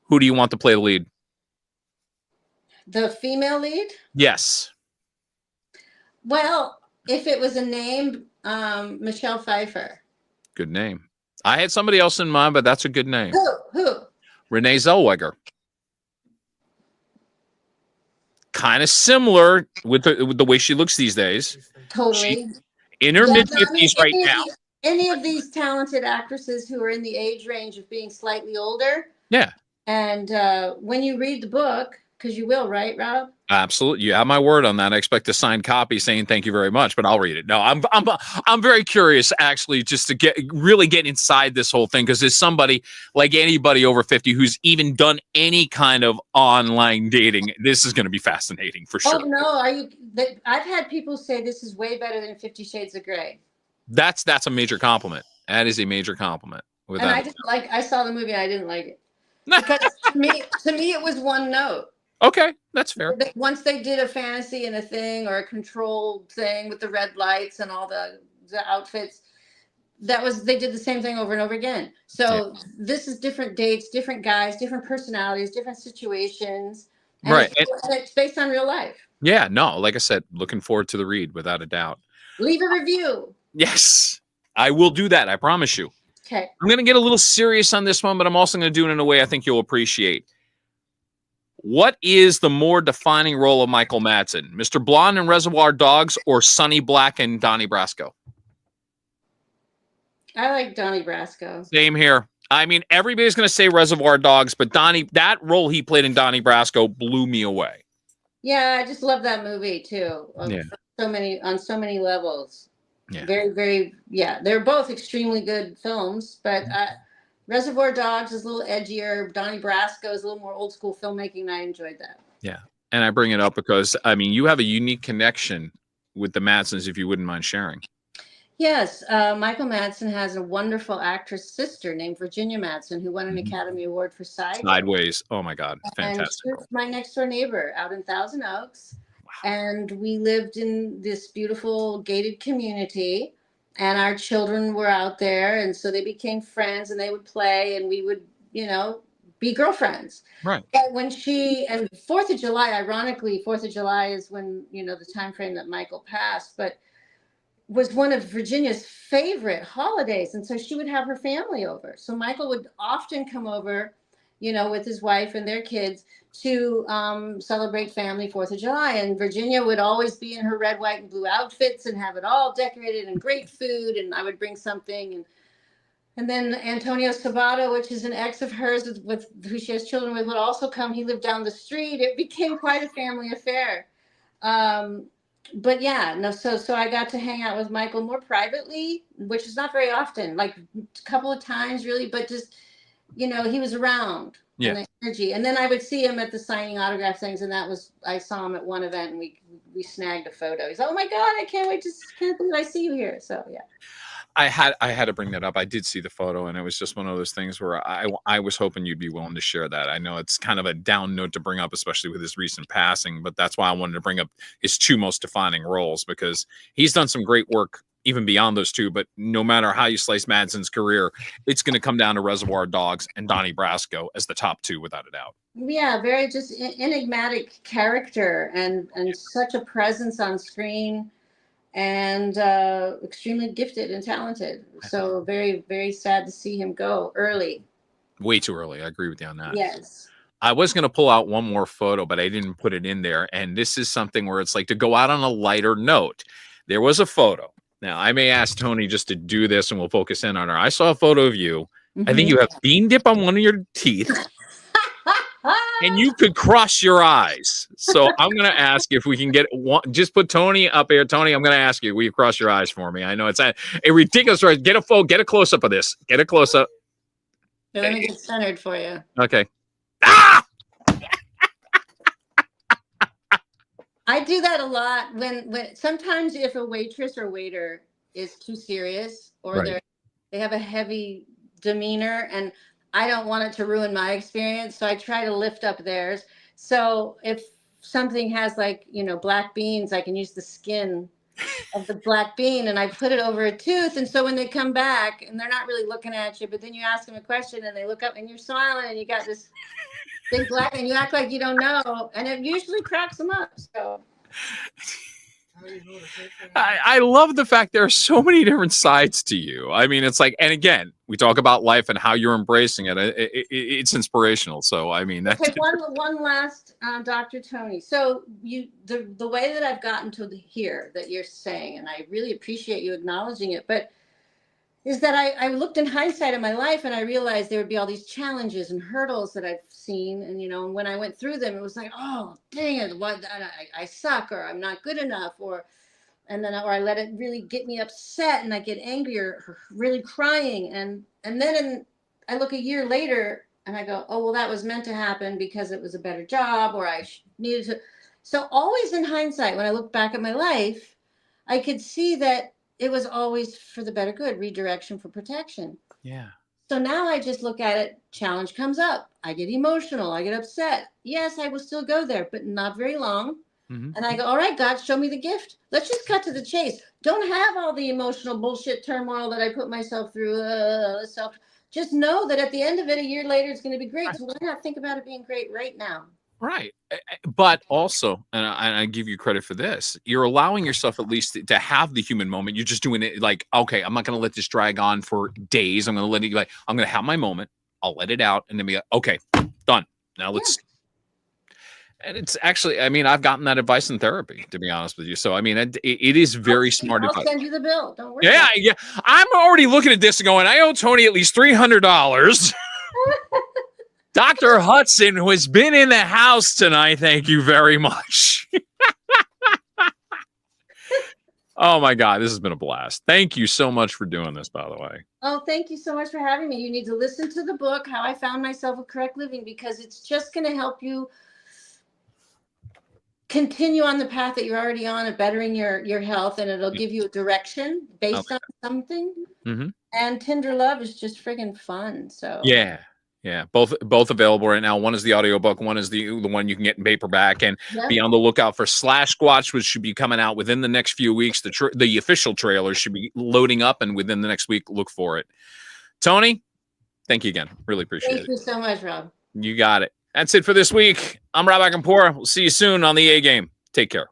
Who do you want to play the lead? The female lead? Yes. Well, if it was a name, Michelle Pfeiffer. Good name. I had somebody else in mind, but that's a good name. Who? Renee Zellweger. Kind of similar with the way she looks these days. Totally. In her mid-50s right now. Any of these talented actresses who are in the age range of being slightly older. Yeah. And when you read the book, because you will, right, Rob? Absolutely. You have my word on that. I expect a signed copy saying thank you very much, but I'll read it. No, I'm very curious actually just to get inside this whole thing, because there's somebody like anybody over 50 who's even done any kind of online dating. This is going to be fascinating for sure. Oh no, I've had people say this is way better than 50 Shades of Grey. That's a major compliment. That is a major compliment. And I saw the movie and I didn't like it. Because to me it was one note. Okay, that's fair. Once they did a fantasy and a thing or a control thing with the red lights and all the outfits, they did the same thing over and over again. So This is different dates, different guys, different personalities, different situations. And right. It's based on real life. Yeah, no, like I said, looking forward to the read without a doubt. Leave a review. Yes, I will do that. I promise you. Okay. I'm going to get a little serious on this one, but I'm also going to do it in a way I think you'll appreciate. What is the more defining role of Michael Madsen? Mr. Blonde in Reservoir Dogs or Sonny Black in Donnie Brasco? I like Donnie Brasco. Same here. I mean, everybody's going to say Reservoir Dogs, but that role he played in Donnie Brasco blew me away. Yeah, I just love that movie too. On so many levels. Yeah. Very, very, they're both extremely good films, but Reservoir Dogs is a little edgier. Donnie Brasco is a little more old school filmmaking, and I enjoyed that. Yeah. And I bring it up because, I mean, you have a unique connection with the Madsens, if you wouldn't mind sharing. Yes. Michael Madsen has a wonderful actress sister named Virginia Madsen who won an Academy Award for Sideways. Oh, my God. Fantastic. And she was my next door neighbor out in Thousand Oaks. Wow. And we lived in this beautiful gated community. And our children were out there, and so they became friends, and they would play, and we would, be girlfriends. Right. But when 4th of July, ironically, 4th of July is when, the time frame that Michael passed, but was one of Virginia's favorite holidays. And so she would have her family over. So Michael would often come over, with his wife and their kids to celebrate family 4th of July. And Virginia would always be in her red, white, and blue outfits and have it all decorated and great food. And I would bring something. And then Antonio Sabato, which is an ex of hers with who she has children with, would also come. He lived down the street. It became quite a family affair. But so I got to hang out with Michael more privately, which is not very often, like a couple of times really, but just, he was around. Yeah. And the energy. And then I would see him at the signing autograph things, and I saw him at one event, and we snagged a photo. He's, oh my God, I can't believe I see you here. So yeah. I had to bring that up. I did see the photo, and it was just one of those things where I was hoping you'd be willing to share that. I know it's kind of a down note to bring up, especially with his recent passing, but that's why I wanted to bring up his 2 most defining roles, because he's done some great work even beyond those 2. But no matter how you slice Madsen's career, it's going to come down to Reservoir Dogs and Donnie Brasco as the top 2 without a doubt. Yeah, very just enigmatic character and such a presence on screen. And extremely gifted and talented. So very, very sad to see him go early. Way too early. I agree with you on that. Yes. I was going to pull out one more photo, but I didn't put it in there. And this is something where it's like to go out on a lighter note. There was a photo. Now, I may ask Toni just to do this and we'll focus in on her. I saw a photo of you. Mm-hmm. I think you have bean dip on one of your teeth. And you could cross your eyes. So I'm going to ask if we can get one. Just put Toni up here. Toni, I'm going to ask you. Will you cross your eyes for me? I know it's a ridiculous. Get a close up of this. Get a close up. Here, let me get centered for you. Okay. Ah! I do that a lot when sometimes if a waitress or waiter is too serious or they have a heavy demeanor and I don't want it to ruin my experience, so I try to lift up theirs. So if something has like, black beans, I can use the skin of the black bean and I put it over a tooth. And so when they come back and they're not really looking at you, but then you ask them a question and they look up and you're smiling and you got this big black and you act like you don't know. And it usually cracks them up. So I love the fact there are so many different sides to you. I mean, it's like, and again, we talk about life and how you're embracing it. It's inspirational. So, I mean, that's okay. One last, Dr. Toni. So the way that I've gotten to here that you're saying, and I really appreciate you acknowledging it, but is that I looked in hindsight of my life and I realized there would be all these challenges and hurdles that I've seen. And, and when I went through them, it was like, oh, dang it, I suck or I'm not good enough or I let it really get me upset and I get angry or really crying. And then I look a year later and I go, oh, well, that was meant to happen because it was a better job or I needed to. So always in hindsight, when I look back at my life, I could see that it was always for the better good, redirection for protection. Yeah. So now I just look at it, challenge comes up. I get emotional. I get upset. Yes, I will still go there, but not very long. Mm-hmm. And I go, all right, God, show me the gift. Let's just cut to the chase. Don't have all the emotional bullshit turmoil that I put myself through. Just know that at the end of it, a year later, it's going to be great. So why not think about it being great right now? Right. But also, and I give you credit for this, you're allowing yourself at least to have the human moment. You're just doing it like, okay, I'm not going to let this drag on for days. I'm going to let it I'm going to have my moment. I'll let it out and then be like, okay, done. Now let's. Yeah. And it's actually, I mean, I've gotten that advice in therapy, to be honest with you. So, I mean, it is very smart advice. I'll send you the bill. Don't worry. Yeah. I'm already looking at this and going, I owe Toni at least $300. Dr. Hudson, who has been in the house tonight, thank you very much. Oh, my God. This has been a blast. Thank you so much for doing this, by the way. Oh, thank you so much for having me. You need to listen to the book, How I Found Myself with Correct Living, because it's just going to help you continue on the path that you're already on of bettering your health, and it'll give you a direction based on something. Mm-hmm. And Tinder Love is just friggin' fun. So yeah, both available right now. One is the audiobook, one is the one you can get in paperback, and be on the lookout for Slash Squatch, which should be coming out within the next few weeks. The official trailer should be loading up, and within the next week, look for it. Toni, thank you again. Really appreciate it. Thank you so much, Rob. You got it. That's it for this week. I'm Rob Acampora. We'll see you soon on the A Game. Take care.